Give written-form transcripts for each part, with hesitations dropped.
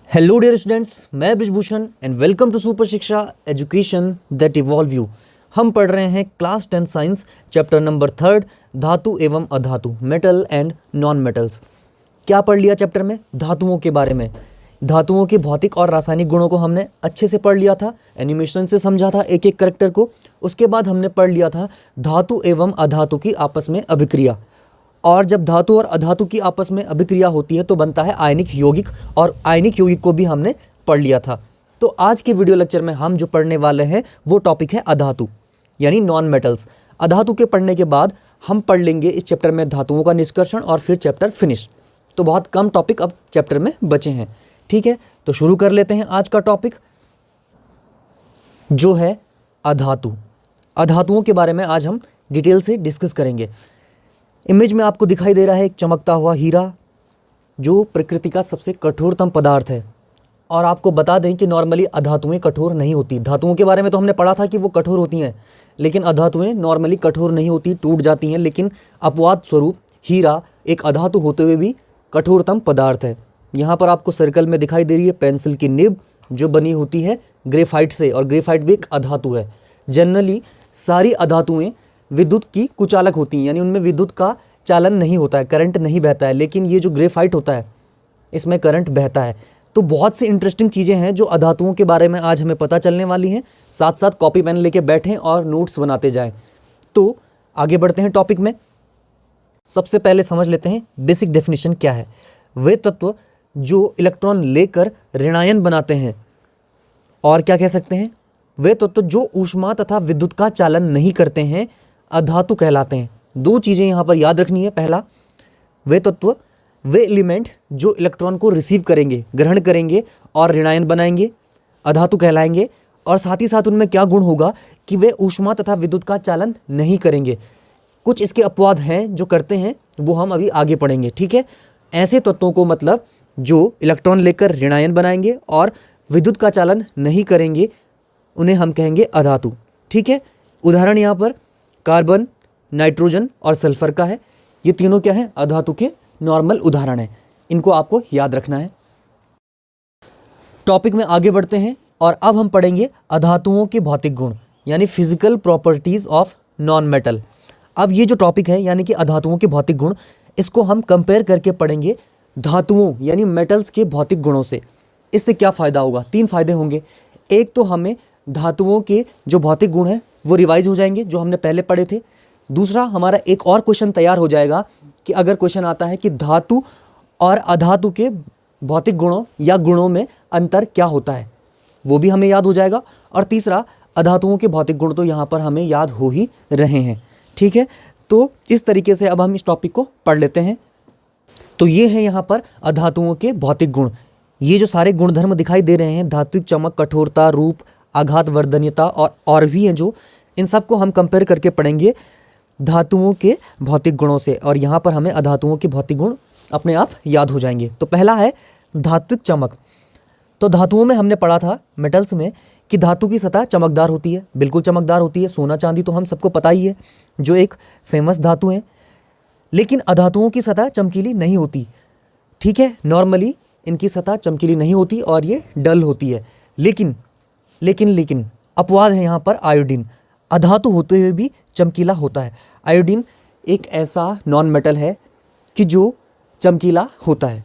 Hello dear students, मैं Brijbhushan and welcome to super Shiksha education that evolve you. हम पढ़ रहे हैं क्लास 10 साइंस चैप्टर नंबर 3 धातु एवं अधातु, मेटल एंड नॉन मेटल्स। क्या पढ़ लिया चैप्टर में? धातुओं के बारे में। धातुओं के भौतिक और रासायनिक गुणों को हमने अच्छे से पढ़ लिया था, एनिमेशन से समझा था एक एक करेक्टर को। उसके बाद हमने पढ़ लिया था धातु एवं अधातु की आपस में अभिक्रिया, और जब धातु और अधातु की आपस में अभिक्रिया होती है तो बनता है आयनिक यौगिक, और आयनिक यौगिक को भी हमने पढ़ लिया था। तो आज के वीडियो लेक्चर में हम जो पढ़ने वाले हैं वो टॉपिक है अधातु यानी नॉन मेटल्स। अधातु के पढ़ने के बाद हम पढ़ लेंगे इस चैप्टर में धातुओं का निष्कर्षण और फिर चैप्टर फिनिश। तो बहुत कम टॉपिक अब चैप्टर में बचे हैं। ठीक है, तो शुरू कर लेते हैं आज का टॉपिक जो है अधातु। अधातुओं के बारे में आज हम डिटेल से डिस्कस करेंगे। इमेज में आपको दिखाई दे रहा है एक चमकता हुआ हीरा, जो प्रकृति का सबसे कठोरतम पदार्थ है। और आपको बता दें कि नॉर्मली अधातुएं कठोर नहीं होती। धातुओं के बारे में तो हमने पढ़ा था कि वो कठोर होती हैं, लेकिन अधातुएं नॉर्मली कठोर नहीं होती, टूट जाती हैं। लेकिन अपवाद स्वरूप हीरा एक अधातु होते हुए भी कठोरतम पदार्थ है। यहाँ पर आपको सर्कल में दिखाई दे रही है पेंसिल की निब, जो बनी होती है ग्रेफाइट से, और ग्रेफाइट भी एक अधातु है। जनरली सारी अधातुएं विद्युत की कुचालक होती हैं, यानी उनमें विद्युत का चालन नहीं होता है, करंट नहीं बहता है। लेकिन ये जो ग्रेफाइट होता है इसमें करंट बहता है। तो बहुत सी इंटरेस्टिंग चीज़ें हैं जो अधातुओं के बारे में आज हमें पता चलने वाली हैं। साथ साथ कॉपी पेन लेके बैठें और नोट्स बनाते जाएं। तो आगे बढ़ते हैं टॉपिक में। सबसे पहले समझ लेते हैं बेसिक डेफिनेशन क्या है। वे तत्व जो इलेक्ट्रॉन लेकर ऋणायन बनाते हैं, और क्या कह सकते हैं, वे तत्व जो ऊष्मा तथा विद्युत का चालन नहीं करते हैं, अधातु कहलाते हैं। दो चीज़ें यहाँ पर याद रखनी है। पहला, वे तत्व, वे एलिमेंट जो इलेक्ट्रॉन को रिसीव करेंगे, ग्रहण करेंगे और ऋणायन बनाएंगे, अधातु कहलाएंगे। और साथ ही साथ उनमें क्या गुण होगा कि वे ऊष्मा तथा विद्युत का चालन नहीं करेंगे। कुछ इसके अपवाद हैं जो करते हैं, वो हम अभी आगे पढ़ेंगे। ठीक है, ऐसे तत्वों को मतलब जो इलेक्ट्रॉन लेकर ऋणायन बनाएंगे और विद्युत का चालन नहीं करेंगे, उन्हें हम कहेंगे अधातु। ठीक है, उदाहरण यहाँ पर कार्बन, नाइट्रोजन और सल्फर का है। ये तीनों क्या है? अधातु के नॉर्मल उदाहरण हैं। इनको आपको याद रखना है। टॉपिक में आगे बढ़ते हैं और अब हम पढ़ेंगे अधातुओं के भौतिक गुण यानी physical properties of non metal. अब ये जो टॉपिक है यानी कि अधातुओं के भौतिक गुण, इसको हम कंपेयर करके पढ़ेंगे धातुओं यानी मेटल्स के भौतिक गुणों से। इससे क्या फ़ायदा होगा? तीन फायदे होंगे। एक तो हमें धातुओं के जो भौतिक गुण हैं वो रिवाइज हो जाएंगे, जो हमने पहले पढ़े थे। दूसरा, हमारा एक और क्वेश्चन तैयार हो जाएगा कि अगर क्वेश्चन आता है कि धातु और अधातु के भौतिक गुणों या गुणों में अंतर क्या होता है, वो भी हमें याद हो जाएगा। और तीसरा, अधातुओं के भौतिक गुण तो यहाँ पर हमें याद हो ही रहे हैं। ठीक है, तो इस तरीके से अब हम इस टॉपिक को पढ़ लेते हैं। तो ये है यहाँ पर अधातुओं के भौतिक गुण। ये जो सारे गुणधर्म दिखाई दे रहे हैं, धात्विक चमक, कठोरता, रूप, आघात वर्धनीयता और भी हैं जो, इन सब को हम कंपेयर करके पढ़ेंगे धातुओं के भौतिक गुणों से। और यहाँ पर हमें अधातुओं के भौतिक गुण अपने आप याद हो जाएंगे। तो पहला है धात्विक चमक। तो धातुओं में हमने पढ़ा था मेटल्स में कि धातु की सतह चमकदार होती है, बिल्कुल चमकदार होती है। सोना चांदी तो हम सबको पता ही है, जो एक फेमस धातु है। लेकिन अधातुओं की सतह चमकीली नहीं होती। ठीक है, नॉर्मली इनकी सतह चमकीली नहीं होती और ये डल होती है। लेकिन अपवाद है यहाँ पर आयोडीन। अधातु होते हुए भी चमकीला होता है। आयोडीन एक ऐसा नॉन मेटल है कि जो चमकीला होता है।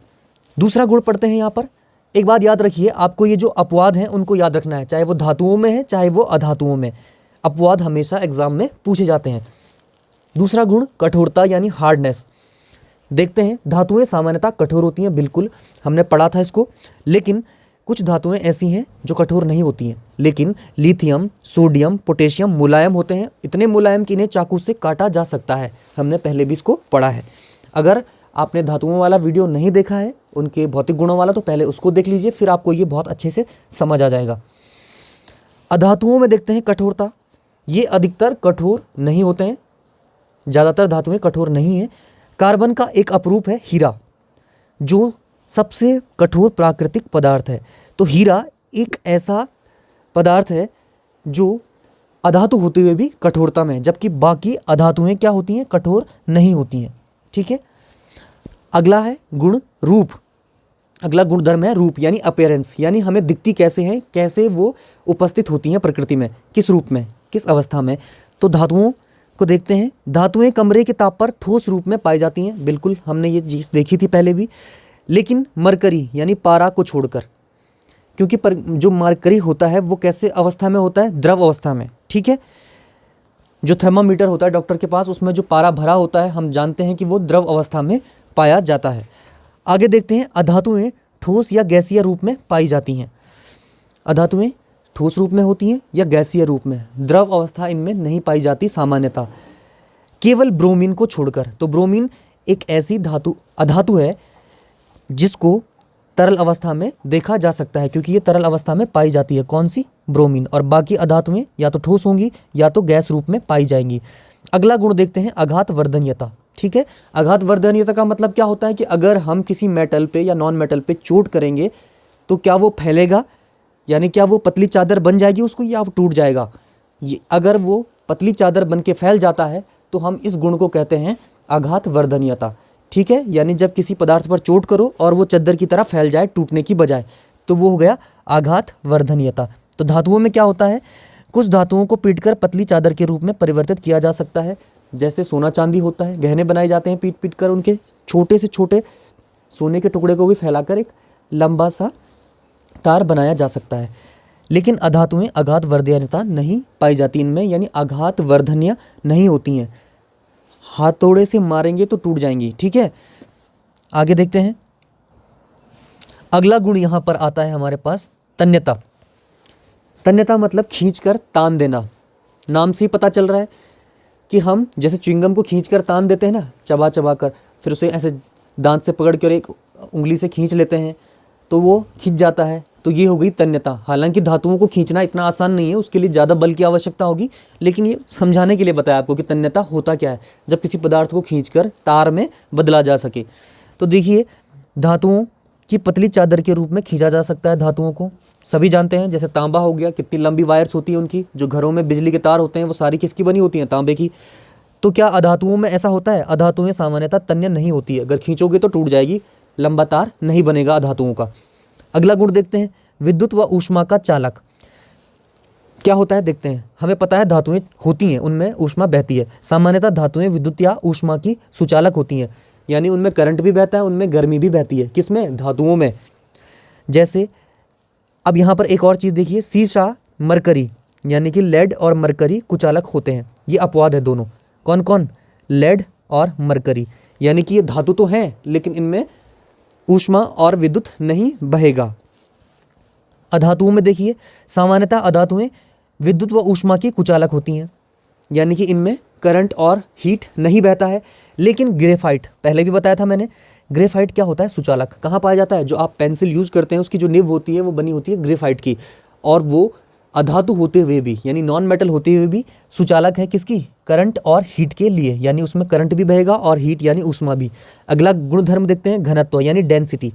दूसरा गुण पढ़ते हैं यहाँ पर। एक बात याद रखिए, आपको ये जो अपवाद हैं उनको याद रखना है, चाहे वो धातुओं में है चाहे वो अधातुओं में। अपवाद हमेशा एग्जाम में पूछे जाते हैं। दूसरा गुण कठोरता यानी हार्डनेस। देखते हैं, धातुएं सामान्यतः कठोर होती हैं, बिल्कुल हमने पढ़ा था इसको। लेकिन कुछ धातुएं ऐसी हैं जो कठोर नहीं होती हैं। लेकिन लिथियम, सोडियम, पोटेशियम मुलायम होते हैं, इतने मुलायम कि इन्हें चाकू से काटा जा सकता है। हमने पहले भी इसको पढ़ा है। अगर आपने धातुओं वाला वीडियो नहीं देखा है, उनके भौतिक गुणों वाला, तो पहले उसको देख लीजिए, फिर आपको ये बहुत अच्छे से समझ आ जाएगा। अधातुओं में देखते हैं कठोरता। ये अधिकतर कठोर नहीं होते हैं, ज़्यादातर धातुएं कठोर नहीं हैं। कार्बन का एक अपरूप है हीरा, जो सबसे कठोर प्राकृतिक पदार्थ है। तो हीरा एक ऐसा पदार्थ है जो अधातु होते हुए भी कठोरता में है, जबकि बाकी अधातुएं क्या होती हैं? कठोर नहीं होती हैं। ठीक है, अगला है गुण रूप। अगला गुणधर्म है रूप यानी अपीयरेंस, यानी हमें दिखती कैसे हैं, कैसे वो उपस्थित होती हैं प्रकृति में, किस रूप में, किस अवस्था में। तो धातुओं को देखते हैं। धातुएं कमरे के ताप पर ठोस रूप में पाई जाती हैं, बिल्कुल हमने ये चीज़ देखी थी पहले भी, लेकिन मरकरी यानी पारा को छोड़कर, क्योंकि जो मरकरी होता है वो कैसे अवस्था में होता है, द्रव अवस्था में, ठीक है। जो थर्मामीटर होता है डॉक्टर के पास, उसमें जो पारा भरा होता है हम जानते हैं कि वो द्रव अवस्था में पाया जाता है। आगे देखते हैं, अधातुएं ठोस या गैसीय रूप में पाई जाती हैं। अधातुएं ठोस रूप में होती हैं या गैसीय रूप में, द्रव अवस्था इनमें नहीं पाई जाती सामान्यतः, केवल ब्रोमीन को छोड़कर। तो ब्रोमीन एक ऐसी अधातु है जिसको तरल अवस्था में देखा जा सकता है, क्योंकि ये तरल अवस्था में पाई जाती है, कौन सी, ब्रोमीन। और बाकी अधातुएं या तो ठोस होंगी या तो गैस रूप में पाई जाएंगी। अगला गुण देखते हैं, आघात वर्धनीयता, ठीक है। आघात वर्धनीयता का मतलब क्या होता है कि अगर हम किसी मेटल पे या नॉन मेटल पे चोट करेंगे तो क्या वो फैलेगा, यानी क्या वो पतली चादर बन जाएगी उसको, या टूट जाएगा। ये अगर वो पतली चादर बन के फैल जाता है तो हम इस गुण को कहते हैं आघात वर्धनीयता, ठीक है। यानी जब किसी पदार्थ पर चोट करो और वो चादर की तरह फैल जाए टूटने की बजाय, तो वो हो गया आघात वर्धनीयता। तो धातुओं में क्या होता है, कुछ धातुओं को पीटकर पतली चादर के रूप में परिवर्तित किया जा सकता है, जैसे सोना चांदी होता है, गहने बनाए जाते हैं पीट पीट कर, उनके छोटे से छोटे सोने के टुकड़े को भी फैलाकर एक लंबा सा तार बनाया जा सकता है। लेकिन अधातुएं आघात वर्धनीयता नहीं पाई जाती इनमें, यानी आघात वर्धनीय नहीं होती हैं, हाथौड़े से मारेंगे तो टूट जाएंगी, ठीक है। आगे देखते हैं, अगला गुण यहाँ पर आता है हमारे पास तन्यता। तन्यता मतलब खींचकर तान देना। नाम से ही पता चल रहा है कि हम जैसे च्युइंगम को खींचकर तान देते हैं ना, चबा चबा कर, फिर उसे ऐसे दांत से पकड़ कर एक उंगली से खींच लेते हैं तो वो खींच जाता है, तो ये हो गई तन्यता। हालांकि धातुओं को खींचना इतना आसान नहीं है, उसके लिए ज़्यादा बल की आवश्यकता होगी, लेकिन ये समझाने के लिए बताया आपको कि तन्यता होता क्या है, जब किसी पदार्थ को खींचकर तार में बदला जा सके। तो देखिए, धातुओं की पतली चादर के रूप में खींचा जा सकता है धातुओं को, सभी जानते हैं। जैसे तांबा हो गया, कितनी लंबी वायर्स होती है उनकी, जो घरों में बिजली के तार होते हैं वो सारी किसकी बनी होती हैं, तांबे की। तो क्या अधातुओं में ऐसा होता है, अधातुएं सामान्यतः तन्य नहीं होती है, अगर खींचोगे तो टूट जाएगी, लंबा तार नहीं बनेगा अधातुओं का। अगला गुण देखते हैं, विद्युत व ऊष्मा का चालक। क्या होता है देखते हैं। हमें पता है धातुएं होती हैं, उनमें ऊष्मा बहती है। सामान्यतः धातुएं विद्युत या ऊष्मा की सुचालक होती हैं, यानी उनमें करंट भी बहता है, उनमें गर्मी भी बहती है। किसमें, धातुओं में। जैसे अब यहाँ पर एक और चीज़ देखिए, सीसा मरकरी, यानी कि लेड और मरकरी कुचालक होते हैं। ये अपवाद है दोनों, कौन कौन, लेड और मरकरी, यानी कि ये धातु तो हैं लेकिन इनमें ऊष्मा और विद्युत नहीं बहेगा। अधातुओं में देखिए, सामान्यतः अधातुएं विद्युत व ऊष्मा की कुचालक होती हैं, यानी कि इनमें करंट और हीट नहीं बहता है। लेकिन ग्रेफाइट, पहले भी बताया था मैंने, ग्रेफाइट क्या होता है, सुचालक। कहाँ पाया जाता है, जो आप पेंसिल यूज़ करते हैं उसकी जो निब होती है वो बनी होती है ग्रेफाइट की, और वो अधातु होते हुए भी, यानी नॉन मेटल होते हुए भी सुचालक है किसकी, करंट और हीट के लिए, यानी उसमें करंट भी बहेगा और हीट यानी ऊष्मा भी। अगला गुणधर्म देखते हैं, घनत्व यानी डेंसिटी।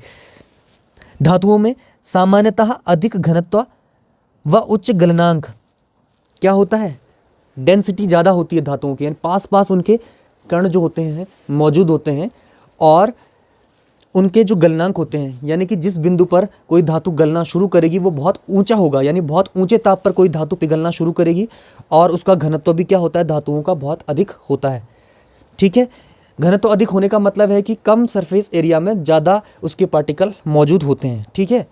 धातुओं में सामान्यतः अधिक घनत्व व उच्च गलनांक क्या होता है, डेंसिटी ज़्यादा होती है धातुओं की, यानी पास पास उनके कण जो होते हैं मौजूद होते हैं, और उनके जो गलनांक होते हैं, यानी कि जिस बिंदु पर कोई धातु गलना शुरू करेगी वो बहुत ऊंचा होगा, यानी बहुत ऊंचे ताप पर कोई धातु पिघलना शुरू करेगी, और उसका घनत्व भी क्या होता है, धातुओं का बहुत अधिक होता है, ठीक है। घनत्व अधिक होने का मतलब है कि कम सरफेस एरिया में ज़्यादा उसके पार्टिकल मौजूद होते हैं, ठीक है।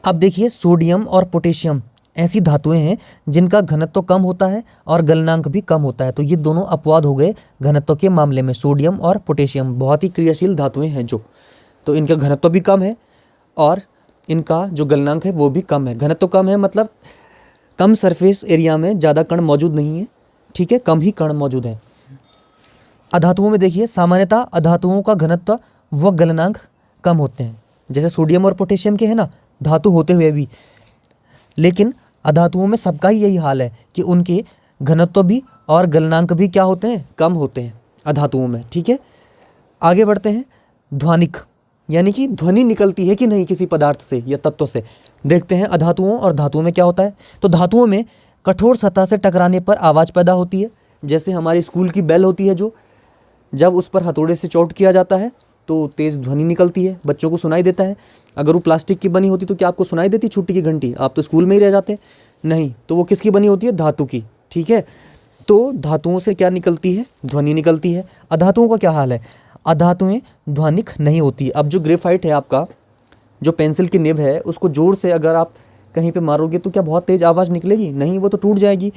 अब देखिए, सोडियम और पोटेशियम ऐसी धातुएं हैं जिनका घनत्व कम होता है और गलनांक भी कम होता है। तो ये दोनों अपवाद हो गए घनत्व के मामले में। सोडियम और पोटेशियम बहुत ही क्रियाशील धातुएं हैं जो, तो इनका घनत्व भी कम है और इनका जो गलनांक है वो भी कम है। घनत्व कम है मतलब कम सरफेस एरिया में ज़्यादा कण मौजूद नहीं है, ठीक है, कम ही कण मौजूद हैं। अधातुओं में देखिए, सामान्यतः अधातुओं का घनत्व व गलनांक कम होते हैं, जैसे सोडियम और पोटेशियम के है ना, धातु होते हुए भी। लेकिन अधातुओं में सबका ही यही हाल है कि उनके घनत्व भी और गलनांक भी क्या होते हैं, कम होते हैं अधातुओं में, ठीक है। आगे बढ़ते हैं, ध्वनिक यानी कि ध्वनि निकलती है कि नहीं किसी पदार्थ से या तत्व से। देखते हैं अधातुओं और धातुओं में क्या होता है। तो धातुओं में कठोर सतह से टकराने पर आवाज़ पैदा होती है, जैसे हमारी स्कूल की बेल होती है जो, जब उस पर हथौड़े से चोट किया जाता है तो तेज़ ध्वनि निकलती है, बच्चों को सुनाई देता है। अगर वो प्लास्टिक की बनी होती तो क्या आपको सुनाई देती छुट्टी की घंटी? आप तो स्कूल में ही रह जाते। नहीं, तो वो किसकी बनी होती है? धातु की। ठीक है, तो धातुओं से क्या निकलती है? ध्वनि निकलती है। अधातुओं का क्या हाल है? अधातुएं ध्वनिक नहीं होती। अब जो ग्रेफाइट है आपका, जो पेंसिल की निब है, उसको जोर से अगर आप कहीं पे मारोगे तो क्या बहुत तेज़ आवाज़ निकलेगी? नहीं, वो तो टूट जाएगी।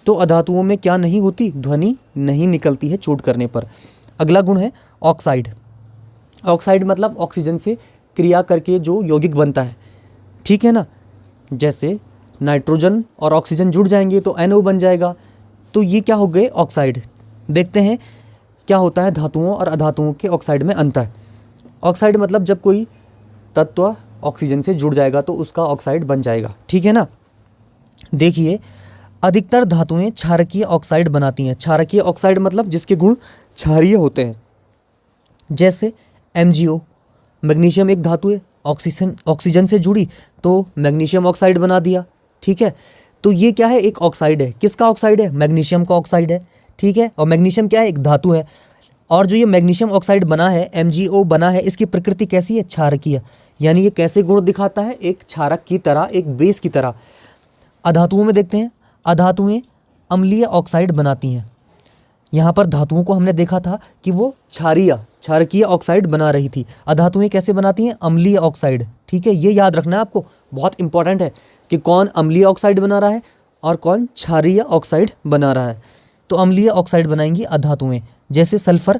तो अधातुओं में क्या नहीं होती? ध्वनि नहीं निकलती है चोट करने पर। अगला गुण है ऑक्साइड। ऑक्साइड मतलब ऑक्सीजन से क्रिया करके जो यौगिक बनता है, ठीक है ना। जैसे नाइट्रोजन और ऑक्सीजन जुड़ जाएंगे तो NO बन जाएगा। तो ये क्या हो गए? ऑक्साइड। देखते हैं क्या होता है धातुओं और अधातुओं के ऑक्साइड में अंतर। ऑक्साइड मतलब जब कोई तत्व ऑक्सीजन से जुड़ जाएगा तो उसका ऑक्साइड बन जाएगा, ठीक है ना। देखिए, अधिकतर धातुएं क्षारकीय ऑक्साइड बनाती हैं। क्षारकीय ऑक्साइड मतलब जिसके गुण क्षारीय होते हैं। जैसे MgO, मैग्नीशियम एक धातु है, ऑक्सीजन से जुड़ी तो मैग्नीशियम ऑक्साइड बना दिया, ठीक है। तो ये क्या है? एक ऑक्साइड है। किसका ऑक्साइड है? मैग्नीशियम का ऑक्साइड है, ठीक है। और मैग्नीशियम क्या है? एक धातु है। और जो ये मैग्नीशियम ऑक्साइड बना है, MgO बना है, इसकी प्रकृति कैसी है? क्षारकीय। यानी ये कैसे गुण दिखाता है? एक क्षारक की तरह, एक बेस की तरह। अधातुओं में देखते हैं, अधातुएं अम्लीय ऑक्साइड बनाती हैं। यहाँ पर धातुओं को हमने देखा था कि वो क्षारकीय ऑक्साइड बना रही थी। अधातुएं कैसे बनाती हैं? अम्लीय ऑक्साइड, ठीक है। ये याद रखना है आपको, बहुत इंपॉर्टेंट है कि कौन अम्लीय ऑक्साइड बना रहा है और कौन क्षारीय ऑक्साइड बना रहा है। तो अम्लीय ऑक्साइड बनाएंगी अधातुएं। जैसे सल्फर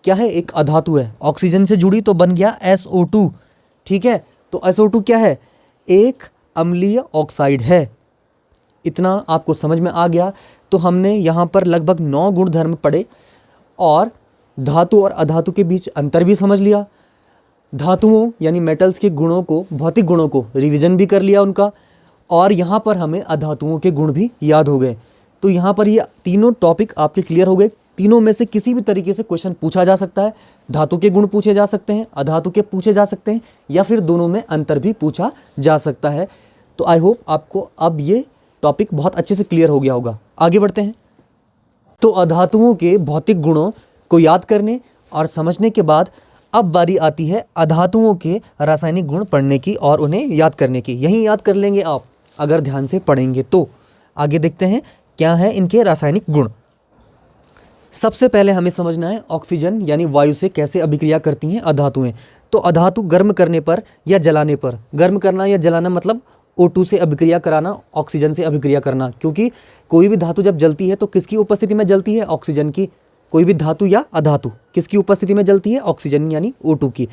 क्या है? एक अधातु है, ऑक्सीजन से जुड़ी तो बन गया SO2, ठीक है। तो SO2 क्या है? एक अम्लीय ऑक्साइड है। इतना आपको समझ में आ गया। तो हमने यहाँ पर लगभग 9 गुणधर्म पढ़े और धातु और अधातु के बीच अंतर भी समझ लिया। धातुओं यानी मेटल्स के गुणों को, भौतिक गुणों को रिवीजन भी कर लिया उनका। और यहाँ पर हमें अधातुओं के गुण भी याद हो गए। तो यहाँ पर ये तीनों टॉपिक आपके क्लियर हो गए। तीनों में से किसी भी तरीके से क्वेश्चन पूछा जा सकता है। धातु के गुण पूछे जा सकते हैं, अधातु के पूछे जा सकते हैं, या फिर दोनों में अंतर भी पूछा जा सकता है। तो आई होप आपको अब ये टॉपिक बहुत अच्छे से क्लियर हो गया होगा। आगे बढ़ते हैं। तो अधातुओं के भौतिक गुणों को याद करने और समझने के बाद अब बारी आती है अधातुओं के रासायनिक गुण पढ़ने की और उन्हें याद करने की। यही याद कर लेंगे आप अगर ध्यान से पढ़ेंगे तो। आगे देखते हैं क्या है इनके रासायनिक गुण। सबसे पहले हमें समझना है ऑक्सीजन यानी वायु से कैसे अभिक्रिया करती हैं अधातुएं। तो अधातु गर्म करने पर या जलाने पर, गर्म करना या जलाना मतलब O2 से अभिक्रिया कराना, ऑक्सीजन से अभिक्रिया करना। क्योंकि कोई भी धातु जब जलती है तो किसकी उपस्थिति में जलती है? ऑक्सीजन की। कोई भी धातु या अधातु किसकी उपस्थिति में जलती है? ऑक्सीजन यानी O2 की।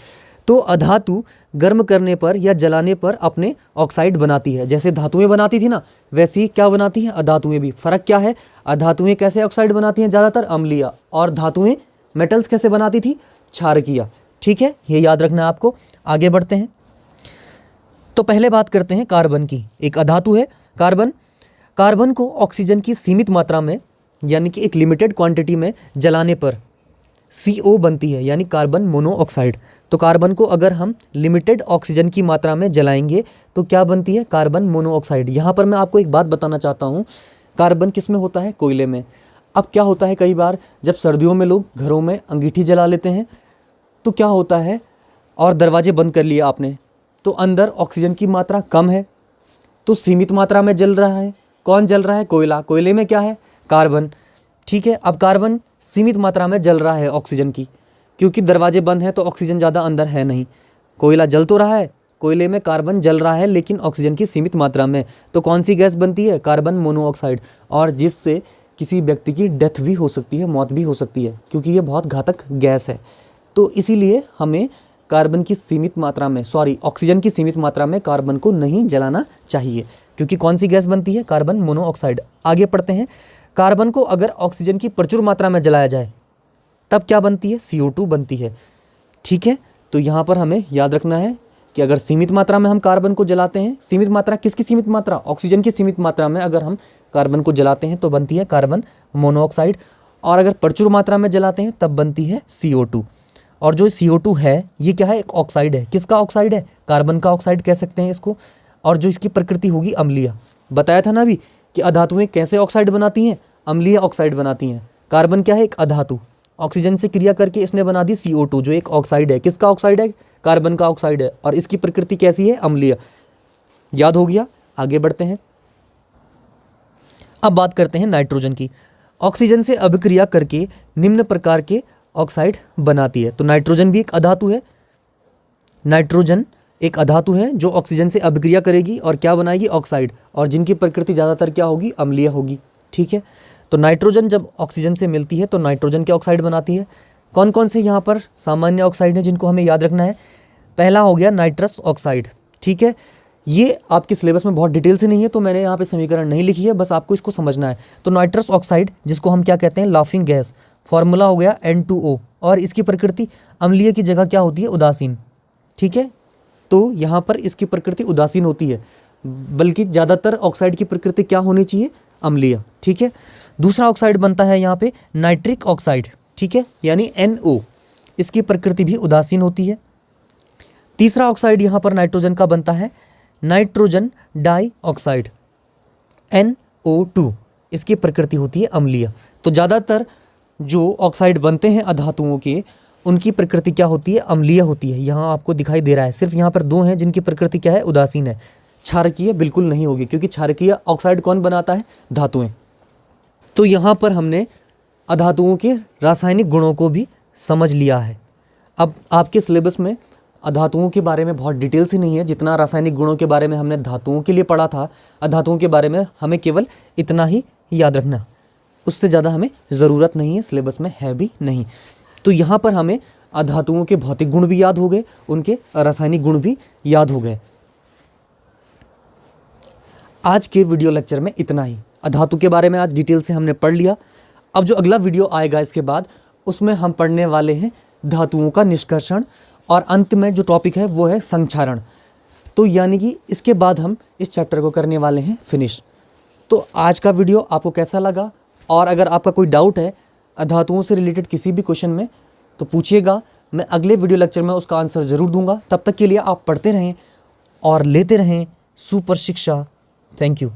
तो अधातु गर्म करने पर या जलाने पर अपने ऑक्साइड बनाती है। जैसे धातुएं बनाती थी ना, वैसे ही क्या बनाती हैं अधातुएं भी। फ़र्क क्या है? अधातुएं कैसे ऑक्साइड बनाती हैं? ज़्यादातर अम्लीय। और धातुएं, मेटल्स कैसे बनाती थी? क्षारकीय। ठीक है, ये याद रखना है आपको। आगे बढ़ते हैं। तो पहले बात करते हैं कार्बन की। एक अधातु है कार्बन। कार्बन को ऑक्सीजन की सीमित मात्रा में यानी कि एक लिमिटेड क्वांटिटी में जलाने पर CO बनती है, यानी कार्बन मोनोऑक्साइड। तो कार्बन को अगर हम लिमिटेड ऑक्सीजन की मात्रा में जलाएंगे तो क्या बनती है? Carbon monoxide. यहाँ पर मैं आपको एक बात बताना चाहता हूँ, कार्बन किस में होता है? कोयले में। अब क्या होता है, कई बार जब सर्दियों में लोग घरों में अंगीठी जला लेते हैं तो क्या होता है, और दरवाजे बंद कर लिए आपने, तो अंदर ऑक्सीजन की मात्रा कम है तो सीमित मात्रा में जल रहा है। कौन जल रहा है? कोयला। कोयले में क्या है? कार्बन। ठीक है, अब कार्बन सीमित मात्रा में जल रहा है ऑक्सीजन की, क्योंकि दरवाजे बंद हैं तो ऑक्सीजन ज़्यादा अंदर है नहीं। कोयला जल तो रहा है, कोयले में कार्बन जल रहा है लेकिन ऑक्सीजन की सीमित मात्रा में। तो कौन सी गैस बनती है? Carbon monoxide. और जिससे किसी व्यक्ति की डेथ भी हो सकती है, मौत भी हो सकती है, क्योंकि ये बहुत घातक गैस है। तो इसीलिए हमें कार्बन की सीमित मात्रा में, ऑक्सीजन की सीमित मात्रा में कार्बन को नहीं जलाना चाहिए, क्योंकि कौन सी गैस बनती है? Carbon monoxide. आगे पढ़ते हैं। कार्बन को अगर ऑक्सीजन की प्रचुर मात्रा में जलाया जाए तब क्या बनती है? CO2 बनती है। ठीक है, तो यहाँ पर हमें याद रखना है कि अगर सीमित मात्रा में हम कार्बन को जलाते हैं, सीमित मात्रा किसकी सीमित मात्रा? ऑक्सीजन की सीमित मात्रा में अगर हम कार्बन को जलाते हैं तो बनती है कार्बन मोनोऑक्साइड। और अगर प्रचुर मात्रा में जलाते हैं तब बनती है CO2। और जो CO2 है ये क्या है? एक ऑक्साइड है। किसका ऑक्साइड है? कार्बन का ऑक्साइड कह सकते हैं इसको। और जो इसकी प्रकृति होगी अम्लीय। बताया था ना अभी कि अधातुएं कैसे ऑक्साइड बनाती हैं? अम्लीय ऑक्साइड बनाती हैं। कार्बन क्या है? एक अधातु। ऑक्सीजन से क्रिया करके इसने बना दी CO2 जो एक ऑक्साइड है। किसका ऑक्साइड है? कार्बन का ऑक्साइड है। और इसकी प्रकृति कैसी है? अम्लीय। याद हो गया? आगे बढ़ते हैं। अब बात करते हैं नाइट्रोजन की। ऑक्सीजन से अभिक्रिया करके निम्न प्रकार के ऑक्साइड बनाती है। तो नाइट्रोजन भी एक अधातु है। नाइट्रोजन एक अधातु है जो ऑक्सीजन से अभिक्रिया करेगी और क्या बनाएगी? ऑक्साइड, और जिनकी प्रकृति ज़्यादातर क्या होगी? अम्लीय होगी। ठीक है, तो नाइट्रोजन जब ऑक्सीजन से मिलती है तो नाइट्रोजन के ऑक्साइड बनाती है। कौन कौन से यहाँ पर सामान्य ऑक्साइड हैं जिनको हमें याद रखना है? पहला हो गया नाइट्रस ऑक्साइड। ठीक है, ये आपके सिलेबस में बहुत डिटेल से नहीं है तो मैंने यहाँ पे समीकरण नहीं लिखी है, बस आपको इसको समझना है। तो नाइट्रस ऑक्साइड जिसको हम क्या कहते हैं? Laughing gas. फॉर्मूला हो गया N2O, और इसकी प्रकृति अम्लीय की जगह क्या होती है? उदासीन। ठीक है, तो यहाँ पर इसकी प्रकृति उदासीन होती है, बल्कि ज़्यादातर ऑक्साइड की प्रकृति क्या होनी चाहिए? अम्लीय। ठीक है, दूसरा ऑक्साइड बनता है यहाँ पे नाइट्रिक ऑक्साइड। ठीक है, यानी NO, इसकी प्रकृति भी उदासीन होती है। तीसरा ऑक्साइड यहाँ पर नाइट्रोजन का बनता है नाइट्रोजन डाइऑक्साइड NO2, इसकी प्रकृति होती है अम्लीय। तो ज़्यादातर जो ऑक्साइड बनते हैं अधातुओं के, उनकी प्रकृति क्या होती है? अम्लीय होती है। यहाँ आपको दिखाई दे रहा है, सिर्फ यहाँ पर दो हैं जिनकी प्रकृति क्या है? उदासीन है। क्षारकीय बिल्कुल नहीं होगी, क्योंकि क्षारकीय ऑक्साइड कौन बनाता है? धातुएं। तो यहाँ पर हमने अधातुओं के रासायनिक गुणों को भी समझ लिया है। अब आपके सिलेबस में अधातुओं के बारे में बहुत डिटेल से नहीं है, जितना रासायनिक गुणों के बारे में हमने धातुओं के लिए पढ़ा था, अधातुओं के बारे में हमें केवल इतना ही याद रखना, उससे ज़्यादा हमें ज़रूरत नहीं है, सिलेबस में है भी नहीं। तो यहाँ पर हमें अधातुओं के भौतिक गुण भी याद हो गए, उनके रासायनिक गुण भी याद हो गए। आज के वीडियो लेक्चर में इतना ही। अधातु के बारे में आज डिटेल से हमने पढ़ लिया। अब जो अगला वीडियो आएगा इसके बाद, उसमें हम पढ़ने वाले हैं धातुओं का निष्कर्षण, और अंत में जो टॉपिक है वो है संक्षारण। तो यानी कि इसके बाद हम इस चैप्टर को करने वाले हैं फिनिश। तो आज का वीडियो आपको कैसा लगा? और अगर आपका कोई डाउट है अधातुओं से रिलेटेड किसी भी क्वेश्चन में तो पूछिएगा, मैं अगले वीडियो लेक्चर में उसका आंसर ज़रूर दूंगा। तब तक के लिए आप पढ़ते रहें और लेते रहें सुपर शिक्षा। Thank you.